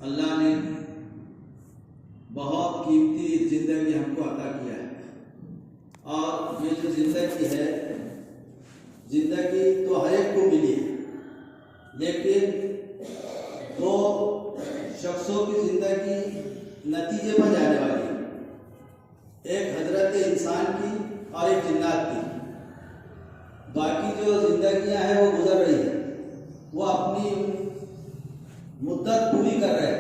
अल्लाह ने बहुत कीमती ज़िंदगी हमको अता किया है। और ये जो ज़िंदगी है, ज़िंदगी तो हर एक को मिली है, लेकिन दो शख्सों की ज़िंदगी नतीजे पर जाने वाली है। एक हजरत इंसान की और एक जिन्नात की। बाकी जो जिंदगियां हैं वो गुजर रही है, वो अपनी मुद्दत पूरी कर रहे हैं,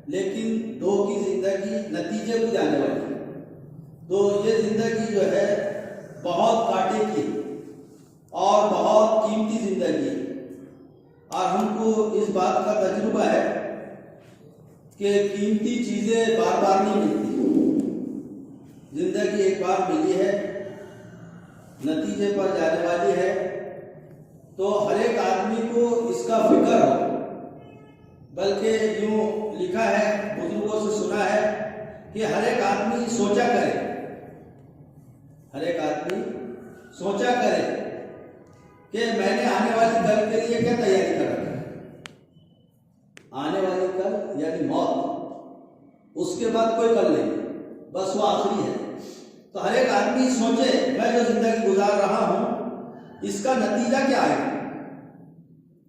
लेकिन दो की जिंदगी नतीजे को जाने वाली है। तो ये जिंदगी जो है बहुत कांटे की और बहुत कीमती जिंदगी है। और हमको इस बात का तजुर्बा है कि कीमती चीजें बार बार नहीं मिलती। जिंदगी एक बार मिली है, नतीजे पर जाने वाली है। तो हर एक आदमी को इसका फिक्र हो, बल्कि यूं लिखा है, बुजुर्गों से सुना है कि हर एक आदमी सोचा करे, हर एक आदमी सोचा करे कि मैंने आने वाली कल के लिए क्या तैयारी कर रखी है। आने वाली कल यानी मौत, उसके बाद कोई कल नहीं, बस वो आखिरी है। तो हर एक आदमी सोचे मैं जो जिंदगी गुजार रहा हूं इसका नतीजा क्या आएगा।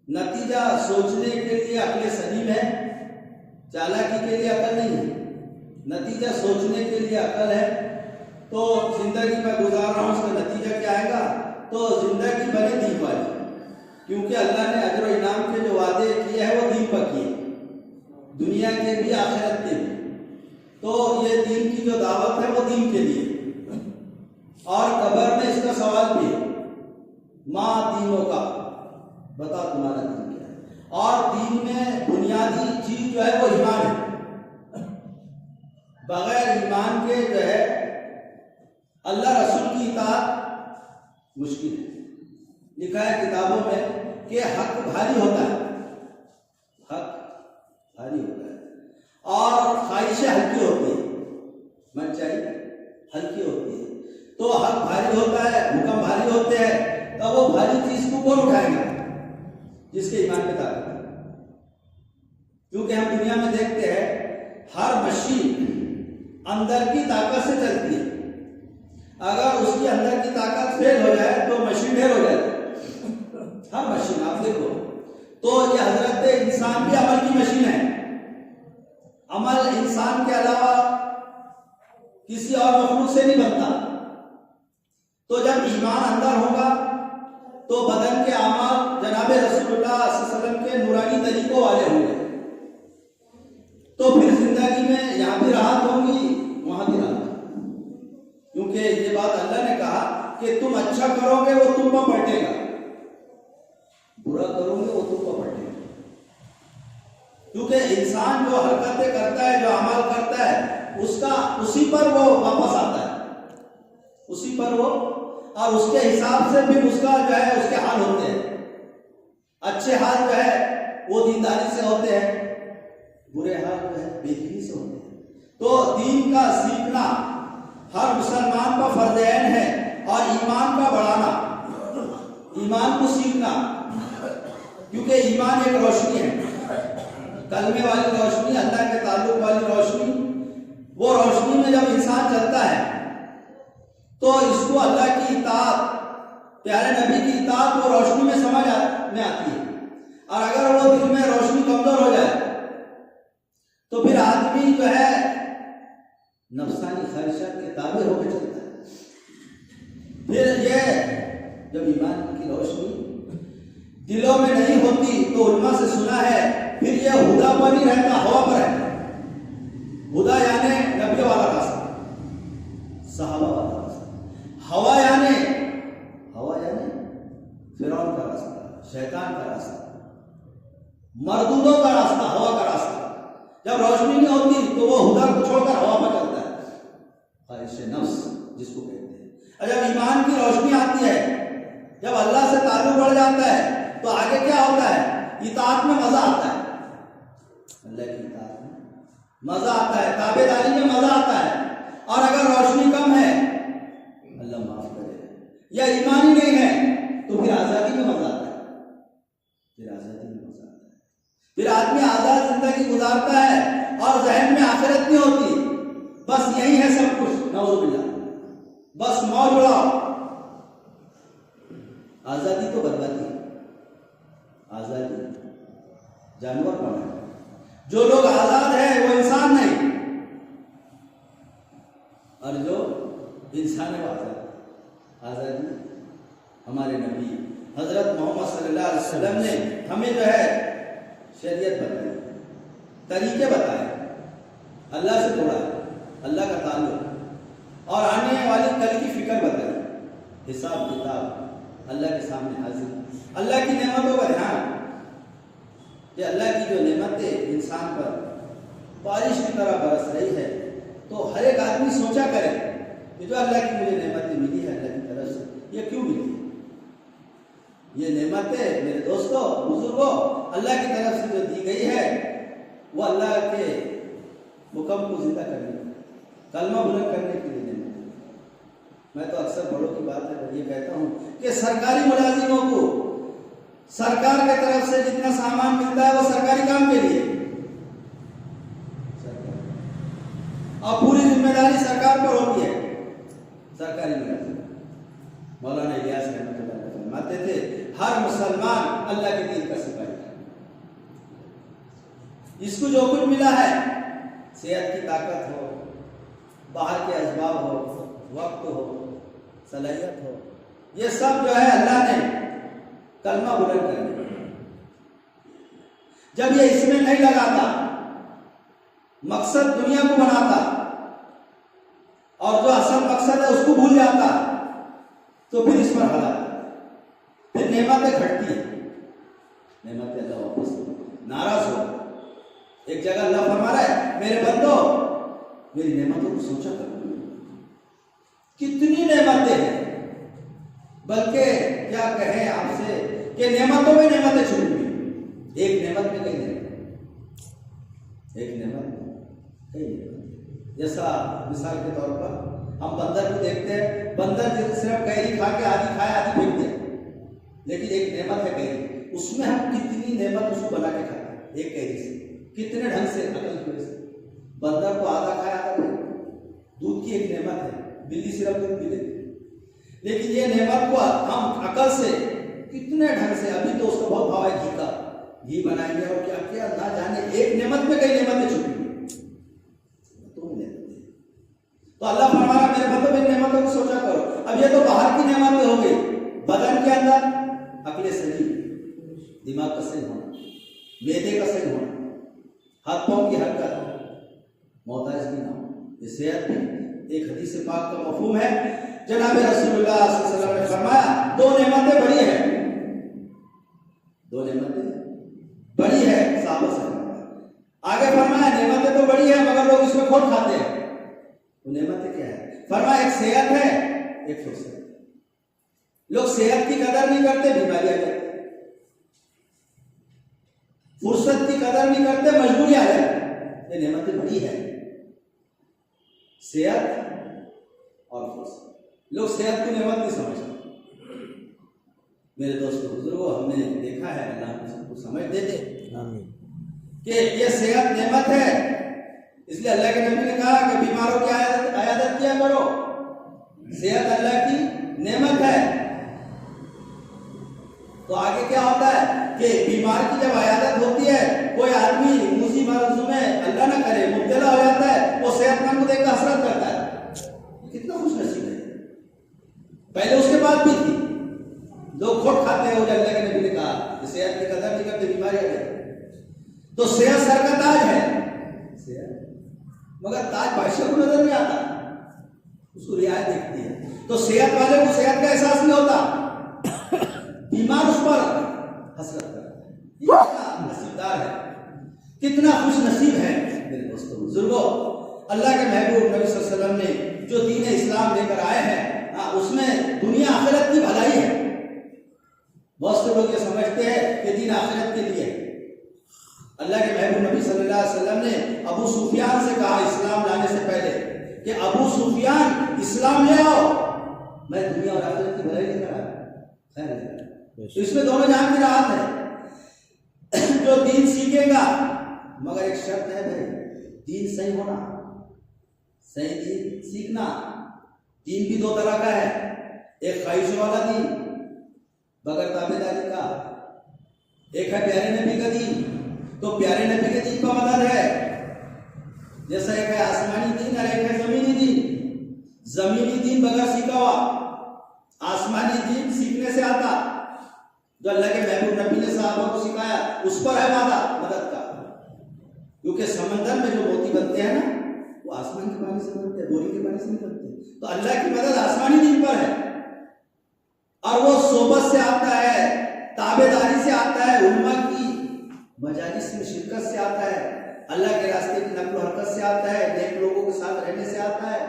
नतीजा सोचने के लिए अक्ल सलीम है, चालाकी के लिए अकल नहीं है। नतीजा सोचने के लिए अकल है। तो जिंदगी में गुजार रहा हूं, उसका नतीजा क्या आएगा। तो जिंदगी बने दीन वाली, क्योंकि अल्लाह ने अजर और इनाम के जो वादे किए हैं वो दीन पर किए, दुनिया के भी आखिरत के भी। तो ये दीन की जो दावत है वो दीन के लिए। और कब्र में इसका सवाल भी है, माँ दीनों का, बता तुम्हारा दीन क्या है। और दीन में बुनियादी चीज जो है वो ईमान है। बगैर ईमान के जो है अल्लाह रसूल की इताअत मुश्किल है। लिखा है किताबों में कि हक भारी होता है, हक भारी होता है और ख्वाहिशें हल्की होती है, मनचाही हल्की होती है। तो हक भारी होता है, हुक्म भारी होते हैं, तो वो भारी चीज को कौन उठाएगा, जिसके ईमान पे ताकत है। क्योंकि हम दुनिया में देखते हैं हर मशीन अंदर की ताकत से चलती है। अगर उसकी अंदर की ताकत फेल हो जाए तो मशीन ढेर हो जाती है। हर मशीन आप देखो। तो ये हजरत इंसान भी अमल की मशीन है। अमल इंसान के अलावा किसी और मखलूक से नहीं बनता। तो जब ईमान अंदर होगा तो बदन के अमाल जनाब रसूलुल्लाह सल्लल्लाहु अलैहि वसल्लम के नूरानी तरीकों वाले होंगे। तो फिर जिंदगी में यहां भी राहत होगी, वहां भी राहत, क्योंकि ये बात अल्लाह ने कहा कि तुम अच्छा करोगे वो तुम पर पलटेगा, बुरा करोगे वो तुम पर पलटेगा। क्योंकि इंसान जो हरकतें करता है, जो अमल करता है, उसका उसी पर वो वापस आता है, उसी पर वो, और उसके हिसाब से फिर उसका जो है उसके हाल होते हैं। अच्छे हाल जो है वो दीनदारी से होते हैं, बुरे हाल जो है बेदीनी से होते हैं। तो दीन का सीखना हर मुसलमान का फर्ज ऐन है। और ईमान का बढ़ाना, ईमान को सीखना, क्योंकि ईमान एक रोशनी है, कलमे वाली रोशनी, अल्लाह के ताल्लुक वाली रोशनी। वो रोशनी में जब इंसान चलता है तो इसको अल्लाह की इताअत, प्यारे नबी की इताअत वो रोशनी में समझ में आती है। और अगर वो दिल में रोशनी कमजोर हो जाए तो फिर आदमी जो है नफ्सानी ख्वाहिशात के ताबे होकर चलता है। फिर ये जब ईमान की रोशनी दिलों में नहीं होती तो उल्मा से सुना है फिर ये हुदा पर नहीं रहता, हवा पर रहता। हुदा यानी नबी वाला रास्ता, सहाबा वाला रास्ता। हवा यानी फिरौन का रास्ता, शैतान का रास्ता, मरदूदों का रास्ता, हवा का रास्ता। जब रोशनी नहीं होती तो वो हुदा को छोड़कर हवा पर चलता है, ख्वाहिश नफ्स जिसको कहते हैं। और जब ईमान की रोशनी आती है, जब अल्लाह से ताल्लुक बढ़ जाता है, तो आगे क्या होता है, इताअत में मजा आता है, अल्लाह की इताअत में मजा आता है, ताबेदारी में मजा आता है। और अगर रोशनी कम है, अल्लाह माफ करे, या ईमान ही नहीं है, तो फिर आजादी में मजा आता है, फिर आजादी में मजा आता है। फिर आदमी आजाद जिंदगी गुजार गुजारता है और जहन में आखिरत नहीं होती, बस यही है सब कुछ, नौजुबिल्लाह, बस मौज उड़ाओ। आजादी तो बर्बादी, आजादी जानवर कौन है? जो लोग आजाद है वो इंसान नहीं, और जो इंसान है वो आजाद। आजादी हमारे नबी हजरत मोहम्मद सल्लल्लाहु अलैहि वसल्लम ने हमें जो है शरीयत बताई, तरीके बताए, अल्लाह से जोड़ा, अल्लाह का ताल्लुक और आने वाली कल की फिक्र बताई, हिसाब किताब अल्लाह के सामने हाजिर, अल्लाह की नेमतों का ध्यान कि अल्लाह की जो नेमतें इंसान पर बारिश की तरह बरस रही है, तो हर एक आदमी सोचा करे कि जो अल्लाह की मुझे नेमतें मिली है अल्लाह की तरफ से, ये क्यों मिली? ये नेमतें मेरे दोस्तों बुजुर्गों अल्लाह की तरफ से जो दी गई है वो अल्लाह के हुक्म को जिंदा करने, कलमा बुलंद करने के लिए नेमत। मैं तो अक्सर बड़ों की बात है ये कहता हूँ कि सरकारी मुलाजिमों को सरकार की तरफ से जितना सामान मिलता है वो सरकारी काम के लिए, और पूरी जिम्मेदारी सरकार पर होती है। सरकारी मुलाजिम मौलाना इलियास रहमतुल्लाह फरमाते थे, हर मुसलमान अल्लाह के दीन का सिपाही है। इसको जो कुछ मिला है, सेहत की ताकत हो, बाहर के असबाब हो, वक्त हो, सलाहियत हो, ये सब जो है अल्लाह ने कलमा बुलंद करने। जब ये इसमें नहीं लगाता, मकसद दुनिया को बनाता और जो असल मकसद है उसको भूल जाता, तो फिर इस पर हलाक, फिर नेमतें घटती है, नेमतें अल्लाह वापस नाराज हो। एक जगह अल्लाह फरमा रहा है, मेरे बंदो मेरी नेमतों को सोचा करो, कितनी नेमतें हैं, बल्कि क्या कहें आपसे कि नेमतों में नेमतें छुपी हुई, एक नेमत में कई नेमत, एक नेमत में कई नेमत। जैसा मिसाल के तौर पर हम बंदर को देखते हैं, बंदर सिर्फ कैरी खा के आधी खाए आधी फेंक दे, लेकिन एक नेमत है कैरी, उसमें हम कितनी नेमत उसको बना के खाते हैं, एक कैरी से कितने ढंग से, अकल की वजह से। बंदर को आधा खाया आधा फेंक, दूध की एक नेमत है, बिल्ली सिर्फ दूध पी लेती, लेकिन ये नेमत को हम अकल से कितने ढंग से, अभी तो उसका बहुत भाव है घी का, घी बनाएंगे और क्या क्या ना जाने, एक नेमत में कई नेमतें छुपी हुई। तो अल्लाह फरमा रहा मेरे बंदो मेरी नेमतों को सोचा करो। अब ये तो बाहर की नेमतें हो गई, बदन के अंदर अकले सही, दिमाग का सही होना, मेदे का सही होना, हाथ पांव की हरकत, मोहताज भी ना हो, ये सेहत भी एक हदीस पाक का मफहूम है। जनाब रसूलुल्लाह सल्लल्लाहु अलैहि वसल्लम ने फरमाया, दो नेमतें बड़ी है, दो नेमतें बड़ी है, साहबा से आगे फरमाया नेमतें तो बड़ी है मगर लोग इसमें खोट खाते हैं। वो नेमतें क्या है? फरमाया एक सेहत है, एक फुर्सत। लोग सेहत की कदर नहीं करते, बीमारियां करते, फुर्सत की कदर नहीं करते, मजबूरी आ जाए। ये नेमतें बड़ी है, सेहत और फुर्सत। लोग सेहत की नेमत नहीं समझते। मेरे दोस्तों बुजुर्गों, हमने देखा है, अल्लाह हम सबको समझ दे दे कि ये सेहत नेमत है, इसलिए अल्लाह के नबी ने कहा कि बीमारों की आयादत किया करो, सेहत अल्लाह की नेमत है। तो आगे क्या होता है कि बीमार की जब आयादत होती है, कोई आदमी मुसीबत मरज़ में अल्लाह ना करे मुब्तला हो जाता है, वो सेहतमंद को देखकर हसरत करता है, कितना खुश नसीब है। पहले उसके बाद भी थी, लोग खोट खाते हैं, वो अल्लाह के नबी ने कहा कि सेहत की कदर नहीं करते, बीमारी आ गई। तो सेहत सर का ताज है, मगर ताज बादशाह को नजर नहीं आता, उसको रियायत देखती है। तो सेहत वाले को सेहत का एहसास नहीं होता, बीमार उस पर हसरत करता है। कितना नसीबदार है, कितना खुश नसीब है मेरे दोस्तों बुजुर्गों। अल्लाह के महबूब नबी सल्लल्लाहु अलैहि वसल्लम ने जो दीन इस्लाम लेकर आए हैं, उसमें दुनिया आखिरत की भलाई है। बहुत से लोग ये समझते हैं कि दीन आखिरत के लिए। अल्लाह के महबूब नबी सल्लल्लाहु अलैहि वसल्लम ने अबू सुफियान से कहा इस्लाम लाने से पहले कि अबू सुफियान इस्लाम ले आओ, मैं दुनिया और आखिरत की भलाई लेकर आया, खैर। तो इसमें दोनों जहां की राहत है। जो दीन सीखेगा मगर एक शर्त है भाई, दीन सही होना, सही दीन सीखना। दीन भी दो तरह का है, एक ख्वाहिश वाला दीन बगैर ताबेदारी का, एक है प्यारे नबी का दीन। तो प्यारे नबी के दीन का मदद है, जैसा एक है आसमानी दीन और एक है जमीनी दीन। जमीनी दीन बगैर सीखा हुआ, आसमानी दीन सीखने से आता, जो अल्लाह के महबूब नबी ने साहबा को सिखाया, उस पर है वादा मदद का। क्योंकि समंदर में जो मोती बनते हैं ना, वो आसमान के पानी से बनते हैं, बोरी के पानी से नहीं बनते। तो अल्लाह की मदद आसमानी दीन पर है, और वो सोबत से आता है, ताबेदारी से आता है, उम्मा की मजालिस में शिरकत से आता है, अल्लाह के रास्ते की नक्ल हरकत से आता है, नेक लोगों के साथ रहने से आता है,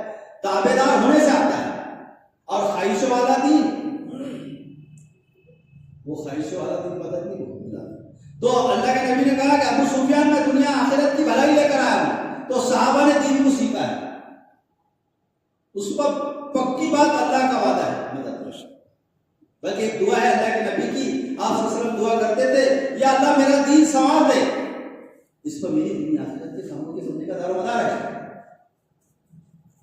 ताबेदार होने से आता है। और ख्वाहिश वाला दीन, वो ख्वाहिश वाला दीन मदद नहीं मिला। तो अल्लाह के नबी ने कहा कि अबू सुफियान में दुनिया आखिरत की भलाई लेकर आया हूं, तो सहाबा ने दीन को सीखा है, उस पर पक्की बात अल्लाह का वादा है मदद। बल्कि एक दुआ है अल्लाह के नबी की, आप सल्लल्लाहु अलैहि वसल्लम दुआ करते थे, या अल्लाह मेरा दीन संवार दे, इस पर मेरी दुनिया आखिरत के कामों के होने का दारोमदार है।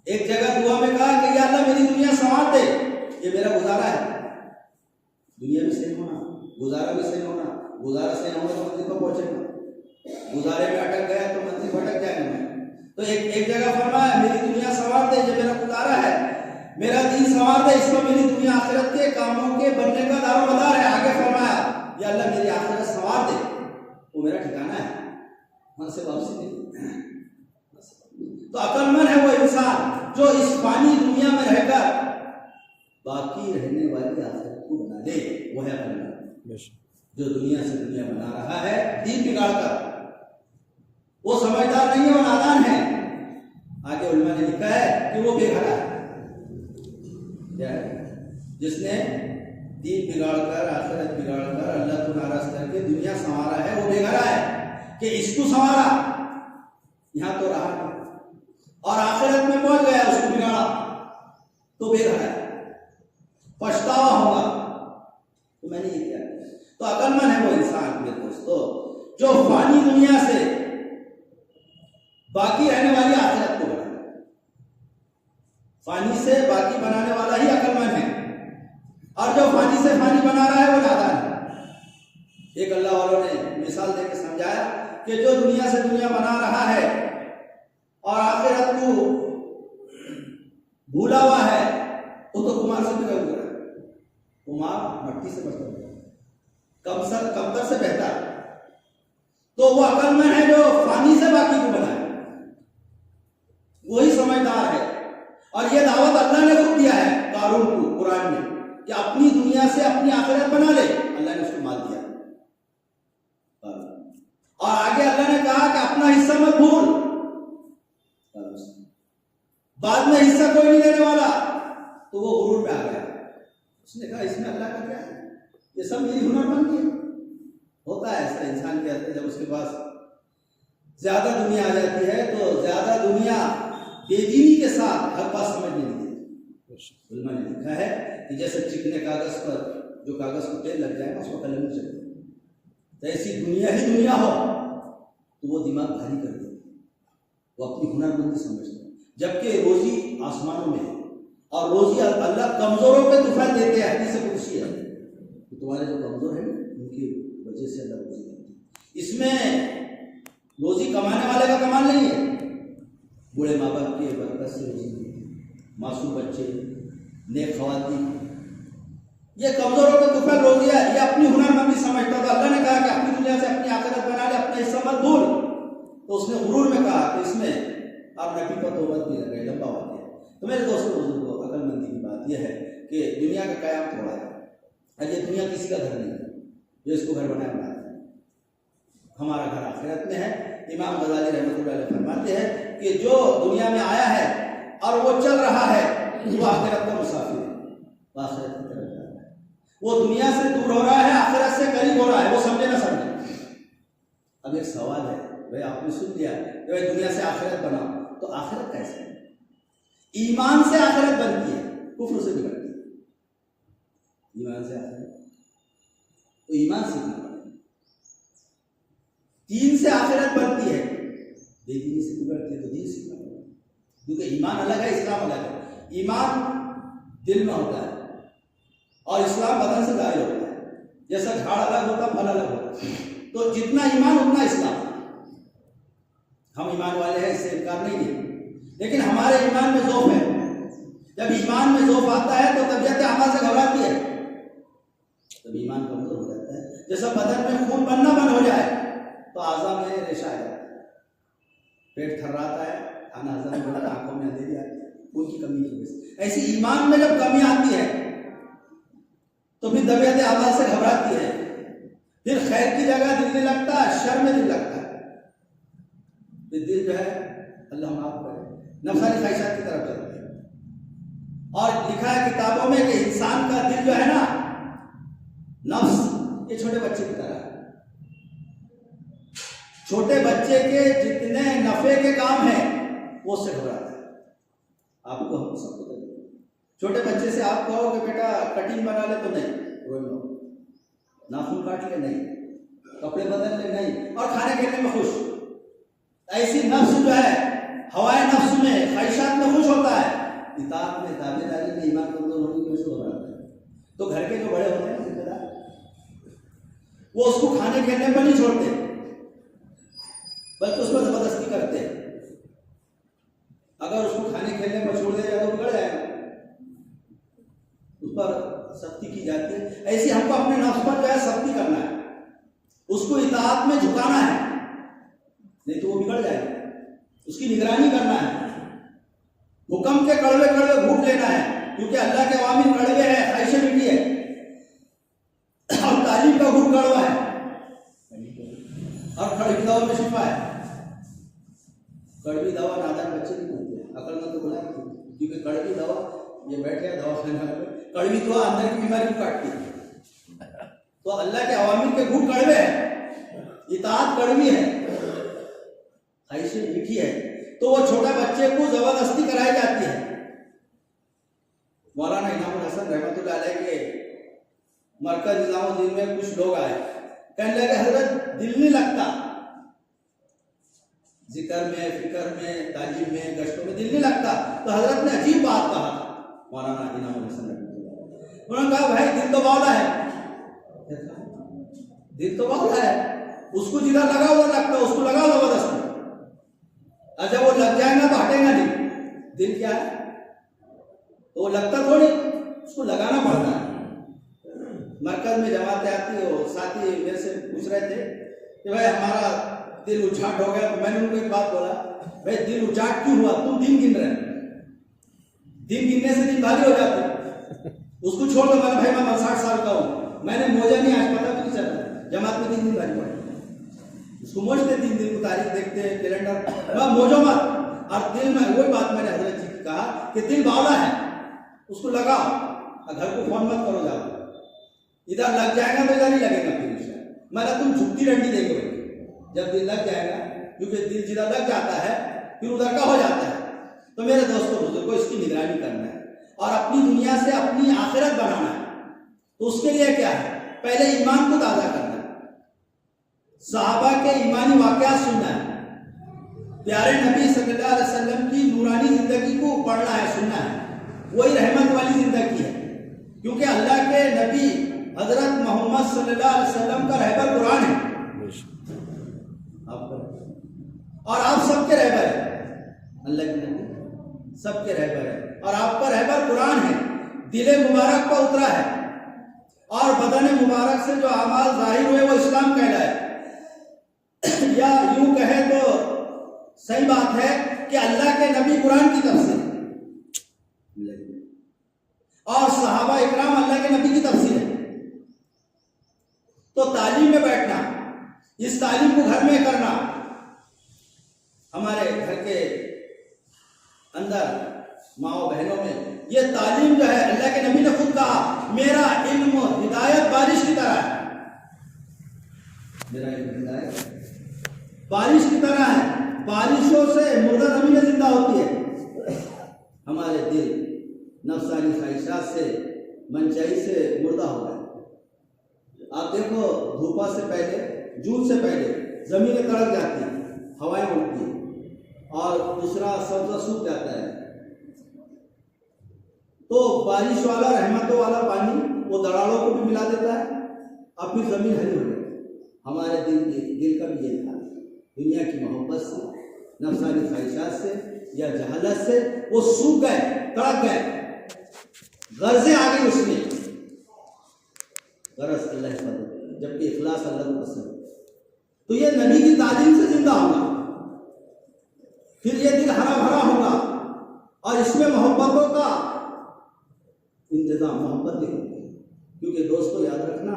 एक जगह दुआ में कहा कि या अल्लाह मेरी दुनिया संवार दे, ये मेरा गुजारा है, दुनिया भी सही होना, गुजारा भी सही होना। गुजारा सही होगा तो मंजिल पर पहुंचेगा, गुजारे में अटक गया तो मंजिल पर अटक जाएगा मैं। तो एक जगह फरमाया मेरी दुनिया संवार दे, ये मेरा गुजारा है, मेरा दीन संवार दे, इसमें मेरी दुनिया आखिरत के कामों के बनने का दारोमदार है। आगे फरमाया या अल्लाह मेरी आखिरत संवार दे, वो मेरा ठिकाना है, वहां से वापसी नहीं। तो अक्लमंद है वो इंसान जो इस पानी दुनिया में रहकर बाकी रहने वाली आखिरत को बना ले, वो है अक्लमंद। जो दुनिया से दुनिया बना रहा है दीन बिगाड़कर, वो समझदार नहीं है, वो नादान है। आगे उलमा ने लिखा है कि वो बेघरा है, जिसने दीन बिगाड़कर, आखिरत बिगाड़कर, अल्लाह को नाराज करके दुनिया संवारा है, वो बेघरा है। कि इसको संवारा, यहां तो रहा और आखिरत में पहुंच गया, उसको बिगाड़ा, तो बेघरा है, पछतावा होगा। तो मैंने ये किया। तो अक्लमंद है वो इंसान मेरे दोस्तों, जो फानी दुनिया से बाकी रहने वाली आखिरत को बनाए। फानी से बाकी बनाने वाला ही अक्लमंद है, और जो फानी से फानी बना रहा है वो नादान है। एक अल्लाह वालों ने मिसाल देकर समझाया कि जो दुनिया से दुनिया बना रहा है और आखिरत को भूला हुआ है, वो तो कुमार से भी गलत है। कुमार मट्टी से बचता है, कमतर से बेहतर। तो वो अक्लमंद है जो फानी से बाकी को बनाए, वही समझदार है। और ये दावत अल्लाह ने खुद दिया है कारून को कुरान में कि अपनी दुनिया से अपनी आखिरत बना ले, अल्लाह ने उसको माल दिया। और आगे अल्लाह ने कहा कि अपना हिस्सा मत भूल, बाद में हिस्सा कोई नहीं देने वाला। तो वो गुरूर में आ गया, उसने कहा इसमें अल्लाह का क्या है, ये सब मेरी हुनरमंदी है। होता है ऐसा इंसान के अंदर, जब उसके पास ज्यादा दुनिया आ जाती है तो ज्यादा दुनिया बेदीनी के साथ हर बात समझ नहीं देती। उलमा ने लिखा है कि जैसे चिकने कागज पर जो कागज को तेल लग जाएगा उसको कलम नहीं चलेगा, तो ऐसी दुनिया ही दुनिया हो तो वो दिमाग भारी कर देती, वो अपनी हुनरमंदी समझते हैं। जबकि रोजी आसमानों में है, और रोजी अल्लाह कमजोरों पे तुफान देते हैं। हदीस से कुर्सी है तो तुम्हारे जो कमजोर है उनकी वजह से अल्लाह रोजी देती है। इसमें रोजी कमाने वाले का कमाल नहीं है, बूढ़े माँ बाप के बरकत से रोजी, मासूम बच्चे, नेक खवातीन, ये कमजोरों पे तुफान रोजी है। ये अपनी हुनरमंदी समझता था। अल्लाह ने कहा कि अपनी दुनिया से अपनी आखिरत बना ले, अपना हिस्सा मत भूल। तो उसने गुरूर में कहा कि इसमें आप नबी पर तो मत नहीं लगे, लंबा हो गया। तो मेरे दोस्तों बुजुर्गों, अक्लमंदी की बात यह है कि दुनिया का कयाम थोड़ा है, और ये दुनिया किसी का घर नहीं है जो इसको घर बनाए बनाते हैं। हमारा घर आखिरत में है। इमाम गजाली रहमतुल्लाह अलैह फरमाते हैं कि जो दुनिया में आया है और वो चल रहा है वो आखिरत का मुसाफिर है, वो आखिरत की तरफ जा रहा है। वो दुनिया से दूर हो रहा है, आखिरत से करीब हो रहा है, वो समझे ना समझे। अब एक सवाल है, भाई आपने सुन लिया कि भाई दुनिया से आखिरत बनाओ, तो आखिरत कैसे है? ईमान से आखिरत बनती है, कुफ्र से भी बनती है। ईमान से आखिरत, तो ईमान सीखना पड़ेगा। दीन से आखिरत बनती है, बेदीनी से बिगड़ती है तो दीन से, क्योंकि ईमान अलग है, इस्लाम अलग है। ईमान दिल में होता है और इस्लाम बदन से जाहिर होता है। जैसा झाड़ अलग होता, फल अलग होता, तो जितना ईमान उतना इस्लाम। हम ईमान वाले हैं, इससे इनकार नहीं है, लेकिन हमारे ईमान में ज़ौफ़ है। जब ईमान में ज़ौफ़ आता है तो तबीयत आमा से घबराती है, तब ईमान कमजोर हो जाता है। जैसा बदन में खून बनना बंद हो जाए तो आज़ा में रेशा आ जाता है, पेट थर्राता है, खाना हजम नहीं होता, आंखों में अंधेरी आती है, खून की कमी की वजह से। ऐसी ईमान में जब कमी आती है तो फिर तबीयत आमा से घबराती है, फिर खैर की जगह दिल नहीं लगता, शर में दिल लगता है, फिर दिल जो है अल्लाह माफ करे नफसानी ख्वाहिशात की तरफ चलता है। और लिखा है किताबों में कि इंसान का दिल जो है ना, नफ्स ये छोटे बच्चे की तरह है। छोटे बच्चे के जितने नफे के काम हैं वो उससे घबराता है। आपको हम सबको छोटे बच्चे से आप कहो कि बेटा कटिंग बना ले तो नहीं, रोएगा, नाखून काट ले नहीं, कपड़े बदल ले नहीं, और खाने खेलने में खुश। ऐसी नफ्स जो है हवाए नफ्स में ख्वाहिशात में खुश होता है, इताअत में ताबेदारी में ईमान कमजोर होने की वजह से घबराता है। तो घर के जो बड़े होते हैं जिम्मेदार, वो उसको खाने खेलने पर नहीं छोड़ते, बल्कि उसमें जबरदस्ती करते हैं। अगर उसको खाने खेलने पर छोड़ दिया तो बिगड़ जाएगा, उस पर सख्ती की जाती है। ऐसे हमको अपने नफ्स पर जो है सख्ती करना है, उसको इताअत में झुकाना है, नहीं तो वो बिगड़ जाएगा। उसकी निगरानी करना है, हुक्म के कड़वे कड़वे घूट लेना है, क्योंकि अल्लाह के अवामिर कड़वे हैं, ख्वाहिशें मीठी है, और तालीम का घूट कड़वा है, और कड़वी दवा में शिफा है। कड़वी दवा नादान बच्चे नहीं पीते, अकल में तो बुला, क्योंकि कड़वी दवा, ये बैठे हैं दवा खाने में, कड़वी दवा अंदर की बीमारी को काटती है। तो अल्लाह के अवामिर के घूट कड़वे हैं, इताअत कड़वी है, ख्वाहिशें मीठी है, तो वो छोटे बच्चे को जबरदस्ती कराई जाती है। मौलाना इनामुल हसन रहमतुल्लाह अलैह के मरकज निजामुद्दीन में कुछ लोग आए, कहने लगे हजरत दिल नहीं लगता, जिक्र में, फिक्र में, तालीम में, गश्तों में दिल नहीं लगता। तो हजरत ने अजीब बात कहा, मौलाना इनामुल हसन रहमतुल्लाह, उन्होंने कहा भाई दिल तो बावला है, दिल तो बावला है, उसको जिधर लगा हुआ लगता है, उसको लगाओ जबरदस्ती, अच्छा वो लग जाएगा तो हटेगा नहीं। दिल क्या है, तो वो लगता थोड़ी, उसको लगाना पड़ता है। मरकज में जमातें आती है, साथी मेरे से पूछ रहे थे कि भाई हमारा दिल उचाट हो गया, तो मैंने उनको एक बात बोला, भाई दिल उचाट क्यों हुआ, तुम दिन गिन रहे, दिन गिनने से दिन भारी हो जाते, उसको छोड़ दो। मैंने भाई मैं 60 साल का हूँ, मैंने मोजा नहीं आज पता भी नहीं चला, जमात में 3 दिन भारी पड़े, उसको मोजते 3 दिन को, तारीख देखते हैं, कैलेंडर, मोजो मत। और दिल में वही बात मैंने हजरत जी की कहा कि दिल बावला है, उसको लगाओ, घर को फोन मत करो, जाओ, इधर लग जाएगा तो इधर ही लगेगा, फिर मतलब तुम झुकती रंडी देंगे भाई, जब दिल लग जाएगा, क्योंकि दिल जिधर लग जाता है फिर उधर का हो जाता है। तो मेरे दोस्तों बुजुर्गों, इसकी निगरानी करना है और अपनी दुनिया से अपनी आखिरत बनाना है। तो उसके लिए क्या है, पहले ईमान को ताज़ा करना है, सहाबा के ईमानी वाक़यात सुनना है, प्यारे नबी सल्लल्लाहु अलैहि वसल्लम की नूरानी जिंदगी को पढ़ना है, सुनना है, वही रहमत वाली जिंदगी है, क्योंकि अल्लाह के नबी हजरत मोहम्मद सल्लल्लाहु अलैहि वसल्लम का रहबर कुरान है, और आप सबके रहबर है, अल्लाह के नबी सबके रहबर है, और आपका रहबर कुरान है, दिले मुबारक पर उतरा है, और बदन मुबारक से जो अमाल जाहिर हुए वो इस्लाम कहलाए। या यूं कहे तो सही बात है कि अल्लाह के नबी कुरान की तफसीर और सहाबा इकराम अल्लाह के नबी की तफसीर है। तो तालीम में बैठना, इस तालीम को घर में करना, हमारे घर के अंदर माओ बहनों में ये तालीम जो है, अल्लाह के नबी ने खुद कहा मेरा इल्म हिदायत बारिश की तरह है, मेरा इल्म हिदायत बारिश की तरह है, बारिशों से मुर्दा जमीन जिंदा होती है। हमारे दिल नफ्सानी ख्वाहिशात से, मनचाही से मुर्दा हो गए। आप देखो धूपा से पहले, जून से पहले जमीनें तड़क जाती हैं, हवाएं उड़ती हैं, और दूसरा सब्जा सूख जाता है। तो बारिश वाला रहमतों वाला पानी वो दरारों को भी मिला देता है, अब फिर जमीन हरी हो जाती है। हमारे दिल का भी ये था, दुनिया की मोहब्बत से, नफसानी ख्वाहिशात से या जहालत से वो सूख गए, तड़क गए, गर्जें आ गई उसमें। गरज अल्लाह हिफाजत, जबकि इखलास अल्लाह को पसंद। तो ये नबी की तालीम से जिंदा होगा, फिर ये दिल हरा भरा होगा और इसमें मोहब्बतों का इंतजाम, मोहब्बत भी होती है। क्योंकि दोस्तों याद रखना,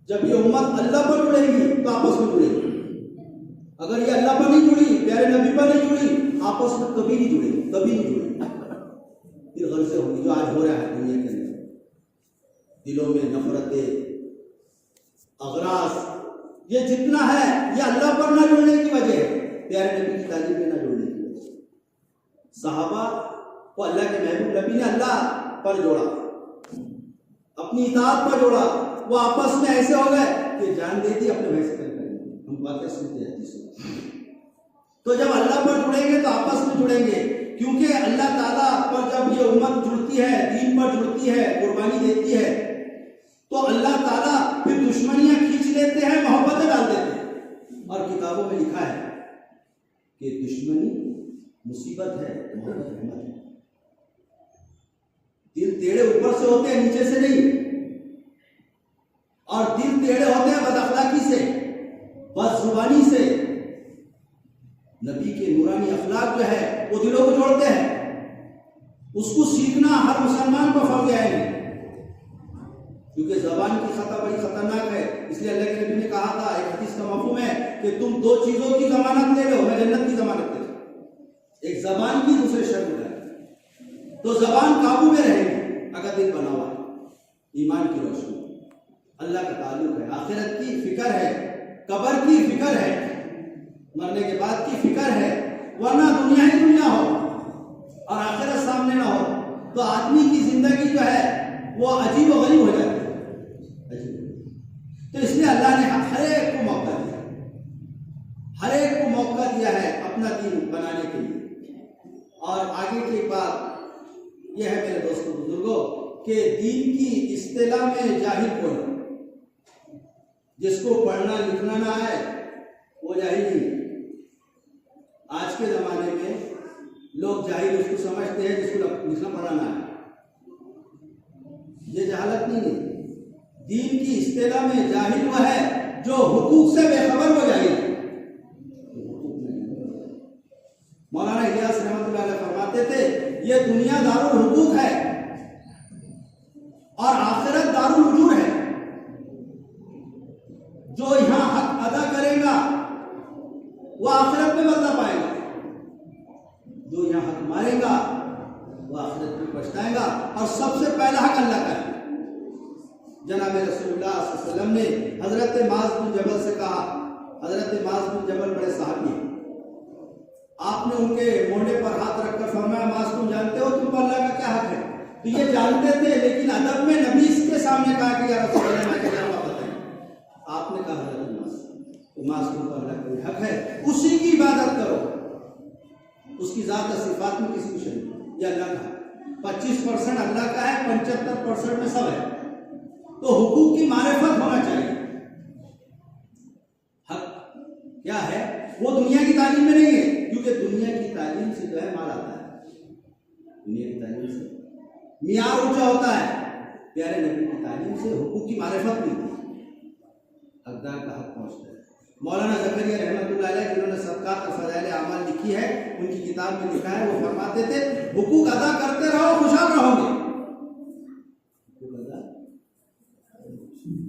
जब ये उम्मत अल्लाह पर जुड़ेगी तो आपस में जुड़ेगी। अगर ये अल्लाह पर नहीं जुड़ी, प्यारे नबी पर नहीं जुड़ी, आपस में कभी नहीं जुड़ेगी, कभी नहीं जुड़ेगी। फिर गर्जें होंगी जो आज हो रहा है दुनिया के अंदर, दिलों में नफरतें, अगराज, ये जितना है ये अल्लाह पर ना जुड़ने की वजह है, प्यारे नबी की तालीम में ना जुड़ने की वजह। सहाबा को अल्लाह के महबूब नबी ने अल्लाह पर जोड़ा, अपनी इताअत पर जोड़ा, वो आपस में ऐसे हो गए कि जान दे दी अपने भाई से करेंगे। हम बातें सुनते हैं तो जब अल्लाह पर जुड़ेंगे तो आपस में जुड़ेंगे, क्योंकि अल्लाह ताला पर जब ये उम्मत जुड़ती है, दीन पर जुड़ती है, कुर्बानी देती है, तो अल्लाह ताला फिर दुश्मनियां खींच लेते हैं, मोहब्बतें डाल देते हैं। और किताबों में लिखा है कि दुश्मनी मुसीबत है, मोहब्बत रहमत है। दिल टेढ़े ऊपर से होते हैं, नीचे से नहीं, और दिल टेढ़े होते हैं बदअखलाकी से, बदजुबानी से। नबी के नूरानी अखलाक जो है वो दिलों को जोड़ते हैं, उसको सीखना हर मुसलमान को फर्ज है, क्योंकि जबान की खता बड़ी खतरनाक है। इसलिए अल्लाह के नबी ने कहा था, एक हदीस का मफहूम है कि तुम दो चीजों की जमानत ले लो, मैं जन्नत की जमानत ले लो, एक जबान की, दूसरे शर्म का। तो जबान काबू में रहेगी अगर दिल बना हुआ, ईमान की रोशनी, अल्लाह का ताल्लुक है, आखिरत की फिक्र है, कब्र की फिक्र है, मरने के बाद की फिक्र है। वरना दुनिया ही दुनिया हो और आखिरत सामने ना हो तो आदमी की जिंदगी जो है वो अजीब व गरीब हो जाती है। तो इसलिए अल्लाह ने हर एक को मौका दिया, हर एक को मौका दिया है अपना दीन बनाने के लिए। और आगे की बात यह है मेरे दोस्तों बुजुर्गों कि दीन की इस्तिलाह में जाहिल कौन है? जिसको पढ़ना लिखना ना आए वो जाहिल नहीं। आज के जमाने में लोग जाहिल उसको समझते हैं जिसको लिखना पढ़ना है, ये जहालत नहीं है। दीन की इस्तिलाह में जाहिल वह है जो हुकूक से बेखबर हो जाहिल। मौलाना इलियास रहमतुल्लाह अलैह फरमाते थे, ये दुनिया दारुल हुकूक है और आखिरत दारुल उजूर है। जो यहां हक अदा करेगा वो आखिरत में बदला पाएगा, जो यहां हक मारेगा वो आखिरत में पछताएगा। और सबसे पहला हक अल्लाह का है। जनाब रसूलुल्लाह सल्लल्लाहु अलैहि वसल्लम ने हजरत माज़ बिन जबल से कहा, हजरत माज़ बिन जबल बड़े सहाबी, आपने उनके मोढ़े पर हाथ रखकर फरमाया, माज़ तुम जानते हो तुम पर अल्लाह का क्या हक है? तो ये जानते थे, लेकिन अदब में नबी इसके सामने कहा कि या रसूलुल्लाह मैं क्या बताएं। आपने कहा हजरत माज़ तुम पर अल्लाह का हक है, उसी की इबादत करो, उसकी ज़ात सिफात में किसी को शरीक, ये अल्लाह का 25% अल्लाह का है, 75% में सब है। तो हुकूक की मारिफत होना चाहिए। हक क्या है वो दुनिया की तालीम में नहीं है, क्योंकि दुनिया की तालीम से जो है माल आता है, दुनिया की तालीम से मियार ऊंचा होता है, प्यारे नबी की तालीम से हुकूक की मारिफत मिलती है, हकदार का हक पहुंचता है। मौलाना ज़करिया रहमतुल्लाह अलैह जिन्होंने सदक़ात और फ़ज़ाइल आमाल लिखी है, उनकी किताब में लिखा है, वो फरमाते थे हुकूक अदा करते रहो खुशहाल रहोगे।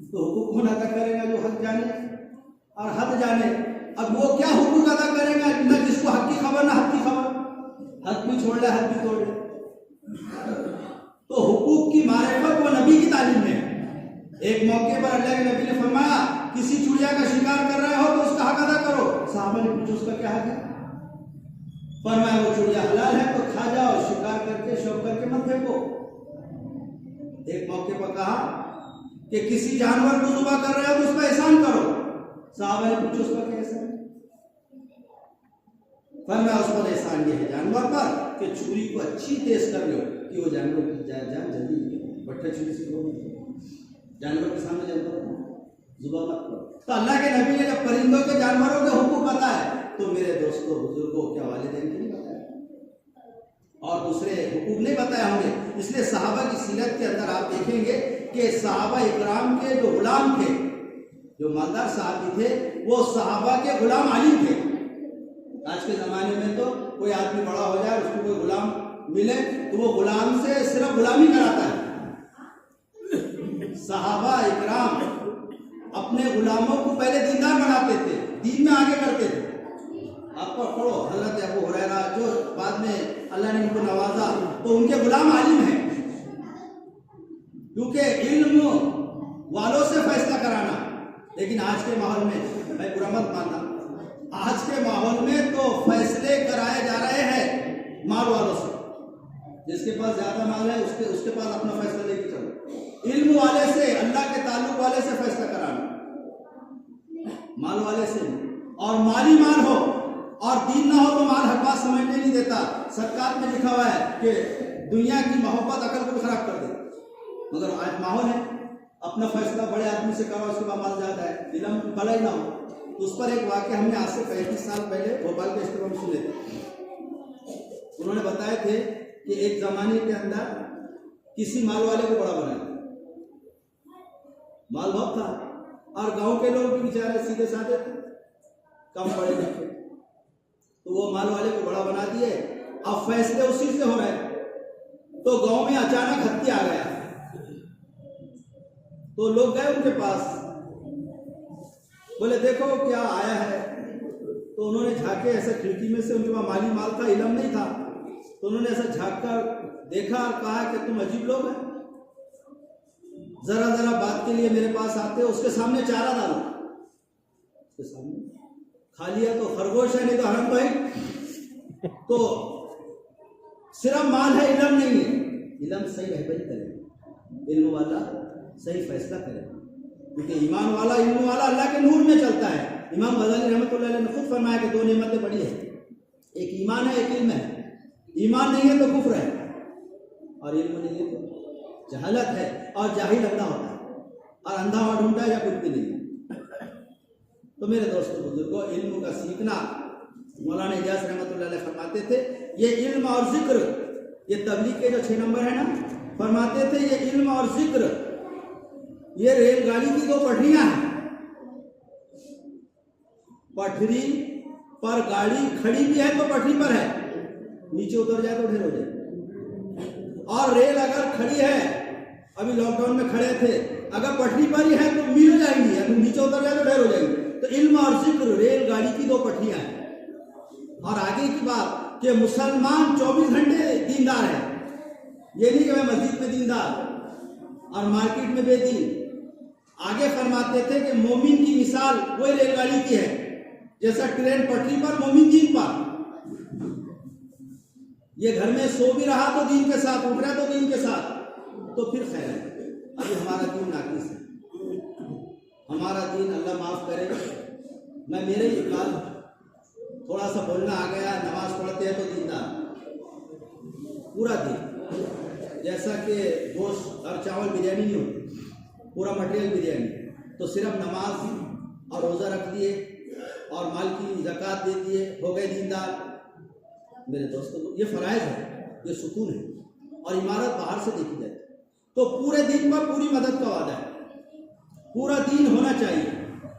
तो हुकूक कौन अदा करेगा? जो हक जाने और हद जाने। अब वो क्या हुकूक अदा करेगा न जिसको हक की खबर ना हक की खबर, हक भी छोड़ ले हक भी तोड़ ले। तो हुकूक की मारिफत वो नबी की तालीम में। एक मौके पर अल्लाह के नबी ने फरमाया, किसी चिड़िया का शिकार कर रहे हो तो उसका हक अदा करो। साहबा ने पूछा उसका क्या हक है? फरमाया वो चिड़िया हलाल है तो खा जाओ, शिकार करके शौक करके मत फेंको। एक मौके पर कहा कि किसी जानवर को ज़ुबह कर रहे हो तो उस पर एहसान करो। साहबा ने पूछा उस पर क्या एहसान? फरमाया उस पर एहसान ये है जानवर पर कि छुरी को अच्छी तेज कर लो कि वो जानवर की जान जल्दी बट्टे छुरी से हो जानवर के सामने जानवर जुबा मत करो। तो अल्लाह के नबी ने जब परिंदों के जानवरों के हुक्म बताए तो मेरे दोस्तों बुजुर्गों क्या वालिदैन के नहीं बताया और दूसरे हुक्म नहीं बताया होंगे। इसलिए सहाबा की सीरत के अंदर आप देखेंगे कि सहाबा इकराम के जो गुलाम थे, जो मालदार साहबी थे, वो सहाबा के गुलाम आलिम थे। आज के ज़माने में तो कोई आदमी बड़ा हो जाए, उसको कोई गुलाम मिले तो वो गुलाम से सिर्फ गुलामी कराता है। सहाबा इकराम अपने गुलामों को पहले दीनदार बनाते थे, दीन में आगे करते थे। आपको पढ़ो हज़रत अबू हुरैरा जो बाद में अल्लाह ने उनको नवाजा, तो उनके गुलाम आलिम हैं, क्योंकि इल्म वालों से फैसला कराना। लेकिन आज के माहौल में, मैं बुरा मत मानना, आज के माहौल में तो फैसले कराए जा रहे हैं माल वालों से। जिसके पास ज्यादा माल है उसके पास अपना फैसला लेके चलो। इल्म वाले से, अल्लाह के ताल्लुक वाले से फैसला कराना, माल वाले से। और माली माल हो और दीन ना हो तो माल हर बात समझने नहीं देता। सरकार में लिखा हुआ है कि दुनिया की मोहब्बत अकल को खराब कर दे। मगर आज माहौल है, अपना फैसला बड़े आदमी से करो, उसके बाद माल ज्यादा है, इल्म भला ही ना हो। उस पर एक वाक्य हमने आज से 35 साल पहले भोपाल के इस्तेमाल में सुने थे। उन्होंने बताए थे कि एक जमाने के अंदर किसी माल वाले को बड़ा बनाया, माल बहुत था और गांव के लोग भी बेचारे सीधे साधे थे, कम पढ़े लिखे, तो वो माल वाले को बड़ा बना दिए। अब फैसले उसी से हो रहे हैं। तो गांव में अचानक हत्या आ गया, तो लोग गए उनके पास, बोले देखो क्या आया है। तो उन्होंने झांके ऐसा खिड़की में से, उनके पास माली माल था, इल्म नहीं था, तो उन्होंने ऐसा झांक कर देखा और कहा कि तुम अजीब लोग हैं, जरा जरा बात के लिए मेरे पास आते हो, उसके सामने चारा डालो। उसके सामने खा लिया तो खरगोश है, नहीं तो हरम तो है। तो सिर्फ माल है, इल्म नहीं है। इल्म सही रहबरी करे, इल्म वाला सही फैसला करे, क्योंकि ईमान वाला, इल्म वाला अल्लाह के नूर में चलता है। इमाम गज़ाली रहमतुल्लाह अलैह ने खुद फरमाया कि दो नेमतें बड़ी है, एक ईमान है, एक इल्म है। ईमान नहीं है तो कुफ्र है, और इल्म नहीं है तो जहालत है। और जाहिल अंधा होता है, और अंधा वहां ढूंढता है या कुछ भी नहीं। तो मेरे दोस्तों बुजुर्गों, इल्म का सीखना, मौलाना इलियास रहमतुल्लाह अलैह फरमाते थे, ये इल्म और जिक्र, ये तबलीग के जो 6 नंबर है ना, फरमाते थे ये इल्म और जिक्र, ये रेलगाड़ी की 2 पटरियां हैं। पटरी पर गाड़ी खड़ी भी है तो पटरी पर है, नीचे उतर जाए तो ढेर हो जाए। और रेल अगर खड़ी है, अभी लॉकडाउन में खड़े थे, अगर पटरी पर ही है तो मिल जाएंगी, अगर नीचे उतर जाए तो ढेर हो जाएंगी। तो इल्म और जिक्र रेलगाड़ी की 2 पटरियां हैं। और आगे की बात कि मुसलमान 24 घंटे दीनदार है, ये नहीं कि मैं मस्जिद में दीनदार और मार्केट में बेदीन। आगे फरमाते थे कि मोमिन की मिसाल वही रेलगाड़ी की है, जैसा ट्रेन पटरी पर, मोमिन दीन पर। ये घर में सो भी रहा तो दीन के साथ, उठ रहा तो दीन के साथ, तो फिर खैर है। अभी हमारा दीन नाकिस है, हमारा दीन अल्लाह माफ करे। मैं मेरे ही काल थोड़ा सा बोलना आ गया, नमाज पढ़ते हैं तो दीनदार पूरा दिन, जैसा कि गोश्त और चावल बिरयानी नहीं होती, पूरा मटेरियल बिरयानी, तो सिर्फ नमाज और रोज़ा रख दिए और माल की ज़कात दे दिए, हो गए दीनदार। मेरे दोस्तों, ये फ़राइज़ है, ये सुकून है। और इमारत बाहर से देखी जाए तो पूरे दिन पर पूरी मदद का वादा है, पूरा दीन होना चाहिए।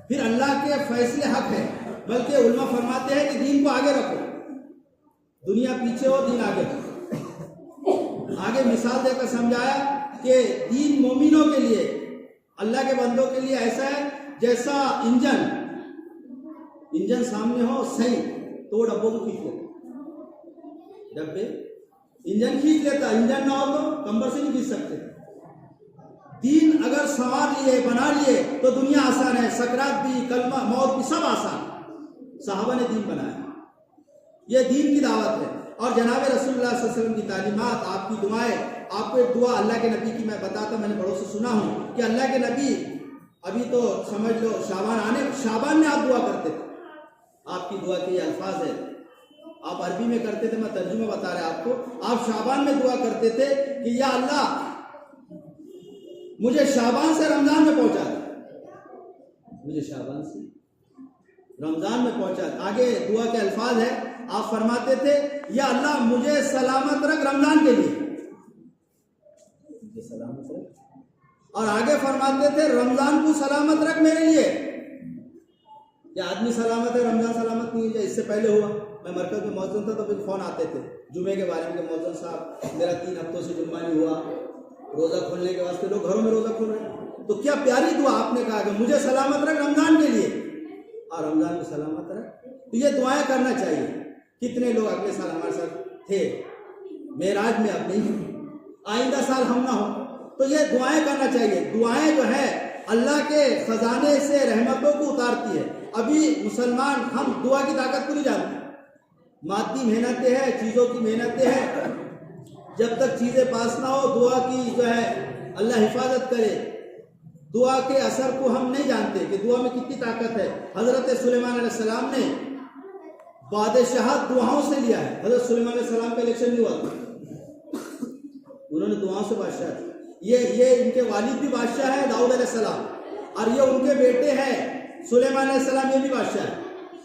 फिर अल्लाह के फैसले हक है, बल्कि उलमा फरमाते हैं कि दीन को आगे रखो, दुनिया पीछे हो, दीन आगे रखो। आगे मिसाल देकर समझाया कि दीन मोमिनों के लिए, अल्लाह के बंदों के लिए ऐसा है जैसा इंजन सामने हो सही तो वो डब्बों को खींच लेता, डब्बे इंजन खींच लेता, इंजन ना हो तो कंबर से नहीं खींच सकते। दीन अगर संवार लिए, बना लिए तो दुनिया आसान है, सकरात भी, कलमा, मौत भी, सब आसान। साहबा ने दीन बनाया, ये दीन की दावत है। और जनाब रसूलुल्लाह सल्लल्लाहु अलैहि वसल्लम की तालीमात, आपकी दुआएं, आपको एक दुआ अल्लाह के नबी की मैं बताता, मैंने बड़ों से सुना हूँ कि अल्लाह के नबी अभी तो समझ लो शाबान में आप दुआ करते थे। आपकी दुआ के ये अल्फाज है, आप अरबी में करते थे, मैं तर्जुमा बता रहा आपको। आप शाबान में दुआ करते थे कि या अल्लाह मुझे शाबान से रमजान में पहुंचा दे, मुझे शाबान से रमजान में पहुंचा दे। आगे दुआ के अल्फाज है, आप फरमाते थे या अल्लाह मुझे सलामत रख रमजान के लिए, मुझे सलामत रख, और आगे फरमाते थे रमजान को सलामत रख मेरे लिए। क्या आदमी सलामत है, रमजान सलामत नहीं है? इससे पहले हुआ, मैं मरकज में मौजूद था तो फिर फोन आते थे जुमे के बारे में, मौजूद साहब मेरा 3 हफ्तों से जुम्मा नहीं हुआ, रोजा खोलने के वास्ते लोग घरों में रोजा खोल रहे हैं। तो क्या प्यारी दुआ आपने कहा कि मुझे सलामत रख रमजान के लिए, और रमजान में सलामत रख। तो ये दुआएं करना चाहिए। कितने लोग अगले साल हमारे साथ थे मेराज में, अब नहीं, आइंदा साल हम ना हो। तो ये दुआएं करना चाहिए। दुआएं जो है अल्लाह के खजाने से रहमतों को उतारती है। अभी मुसलमान हम दुआ की ताकत को नहीं जानते, मादी मेहनतें हैं, चीज़ों की मेहनतें हैं, जब तक चीज़ें पास ना हो दुआ की जो है अल्लाह हिफाजत करे। दुआ के असर को हम नहीं जानते कि दुआ में कितनी ताकत है। हजरत सुलेमान अलैहिस्सलाम ने बादशाहत दुआओं से लिया है। हजरत सुलेमान अलैहिस्सलाम का इलेक्शन नहीं हुआ था, उन्होंने दुआओं से बादशाह किया। ये इनके वालिद भी बादशाह है दाऊद अलैहिस्सलाम, और ये उनके बेटे हैं सुलेमान अलैहिस्सलाम, ये भी बादशाह है।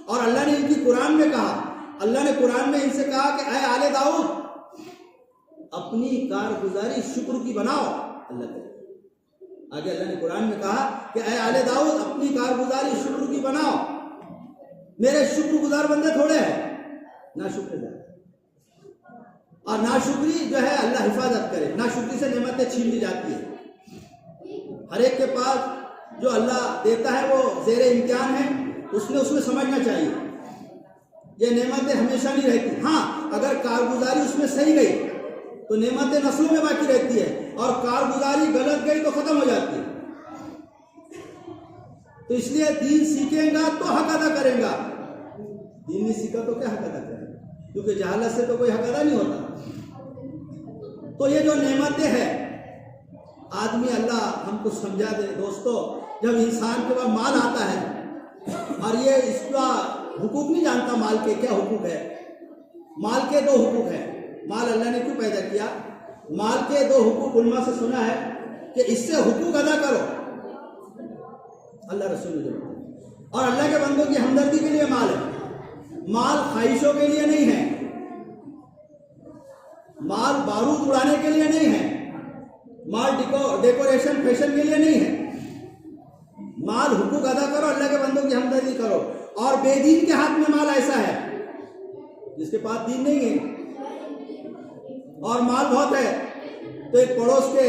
और अल्लाह ने इनकी कुरान में कहा, अल्लाह ने कुरान में इनसे कहा कि ऐ आले दाऊद अपनी कारगुजारी शुक्र की बनाओ। अल्लाह ने आगे अल्लाह ने कुरान में कहा कि ऐ आले दाऊद अपनी कारगुजारी शुक्र की बनाओ। मेरे शुक्रगुजार बंदे थोड़े हैं, ना शुक्रगुजार, और नाशुक्री जो है अल्लाह हिफाजत करे। नाशुक्री से नेमतें छीन ली जाती है। हर एक के पास जो अल्लाह देता है वो ज़ेरे इम्तिहान है, उसमें समझना चाहिए। ये नेमतें हमेशा नहीं रहती। हाँ, अगर कारगुजारी उसमें सही गई तो नेमतें नस्लों में बाकी रहती है, और कारगुजारी गलत गई तो खत्म हो जाती है। तो इसलिए दीन सीखेगा तो हक अदा करेगा, दीन नहीं सीखा तो क्या हक अदा करेगा, क्योंकि जहालत से तो कोई हक अदा नहीं होता। तो ये जो नेमतें हैं आदमी अल्लाह हमको समझा दे दोस्तों। जब इंसान के पास माल आता है और ये इसका हुकूक नहीं जानता, माल के क्या हुकूक है। माल के 2 हुकूक है। माल अल्लाह ने क्यों पैदा किया? माल के 2 हुकूक उलमा से सुना है कि इससे हुकूक अदा करो, अल्लाह रसूल ने बताया। और अल्लाह के बंदों की हमदर्दी के लिए माल है, माल ख्वाहिशों के लिए नहीं है, माल बारूद उड़ाने के लिए नहीं है, माल डेकोरेशन फैशन के लिए नहीं है। माल हुकूक अदा करो, अल्लाह के बंदों की हमदर्दी करो। और बेदीन के हाथ में माल ऐसा है जिसके पास दीन नहीं है और माल बहुत है। तो एक पड़ोस के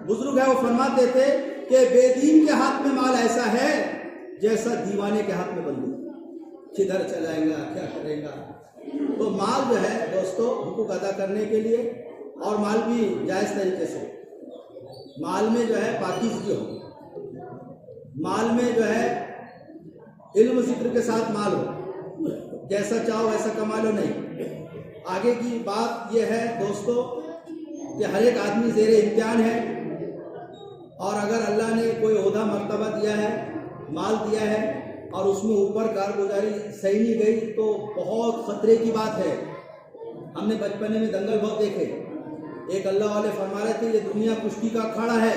बुजुर्ग है, वो फरमाते थे कि बेदीन के हाथ में माल ऐसा है जैसा दीवाने के हाथ में बंदूक, किधर चलाएगा क्या करेगा। तो माल जो है दोस्तों हुकूक अदा करने के लिए, और माल भी जायज़ तरीके से, माल में जो है पाकीज़गी हो, माल में जो है इल्म जिक्र के साथ माल हो, जैसा चाहो वैसा कमा लो नहीं। आगे की बात यह है दोस्तों कि हर एक आदमी ज़ेरे इम्तिहान है, और अगर अल्लाह ने कोई ओहदा मर्तबा दिया है, माल दिया है, और उसमें ऊपर कारगुजारी सही नहीं गई तो बहुत खतरे की बात है। हमने बचपने में दंगल बहुत देखे। एक अल्लाह वाले फरमा रहे थे ये दुनिया कुश्ती का अखाड़ा है,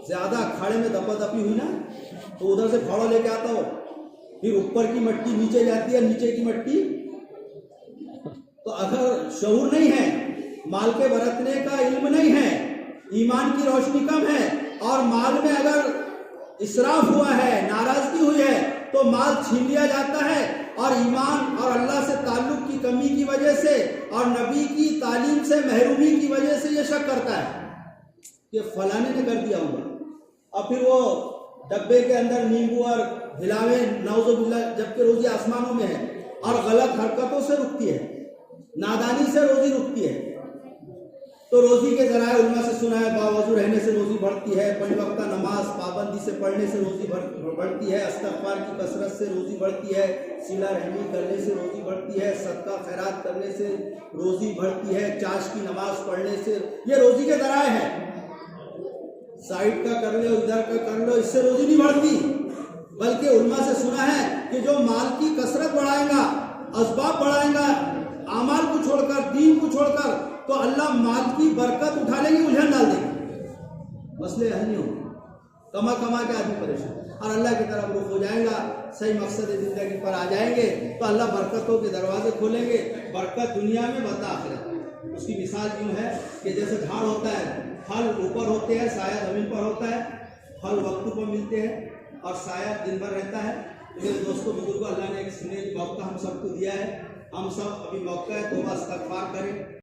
ज्यादा अखाड़े में दपादपी हुई ना तो उधर से फाड़ो लेके आता हो, फिर ऊपर की मट्टी नीचे जाती है, नीचे की मट्टी। तो अगर शऊर नहीं है, माल के बरतने का इल्म नहीं है, ईमान की रोशनी कम है, और माल में अगर इसराफ हुआ है, नाराजगी हुई है, तो माल छीन लिया जाता है। और ईमान और अल्लाह से ताल्लुक की कमी की वजह से और नबी की तालीम से महरूमी की वजह से ये शक करता है कि फलाने ने कर दिया होगा, और फिर वो डब्बे के अंदर नींबू और हिलावे नाउजुबिल्लाह, जबकि रोजी आसमानों में है, और गलत हरकतों से रुकती है, नादानी से रोजी रुकती है। तो रोजी के जराए उलमा से सुना है, बावजू रहने से रोजी बढ़ती है, 5 वक्त नमाज पाबंदी से पढ़ने से रोजी बढ़ती है, इस्तिग़फ़ार की कसरत से रोजी बढ़ती है, सिला रहमी करने से रोजी बढ़ती है, सदका खैरात करने से रोजी बढ़ती है, चाश की नमाज पढ़ने से, ये रोजी के जराए हैं। साइड का कर लो, इधर का कर लो, इससे रोजी नहीं बढ़ती। बल्कि उल्मा से सुना है कि जो माल की कसरत बढ़ाएगा, असबाब बढ़ाएगा, आमाल को छोड़कर, दीन को छोड़कर, तो अल्लाह माल की बरकत उठा लेंगे, उलझन डाल देंगे, मसले हल नहीं होंगे। कमा कमा के आदमी परेशान, और अल्लाह की तरफ रुख हो जाएगा, सही मकसद जिंदगी पर आ जाएंगे, तो अल्लाह बरकतों के दरवाजे खोलेंगे, बरकत दुनिया में बता आखिरत में। उसकी मिसाल यूँ है कि जैसे झाड़ होता है, फल ऊपर होते हैं, साया जमीन पर होता है, फल वक्त पर मिलते हैं और साया दिन भर रहता है। तो मेरे दोस्तों बुजुर्गों, अल्लाह ने एक सुने मौका हम सबको दिया है, हम सब अभी मौका है, तौबा इस्तगफार करें।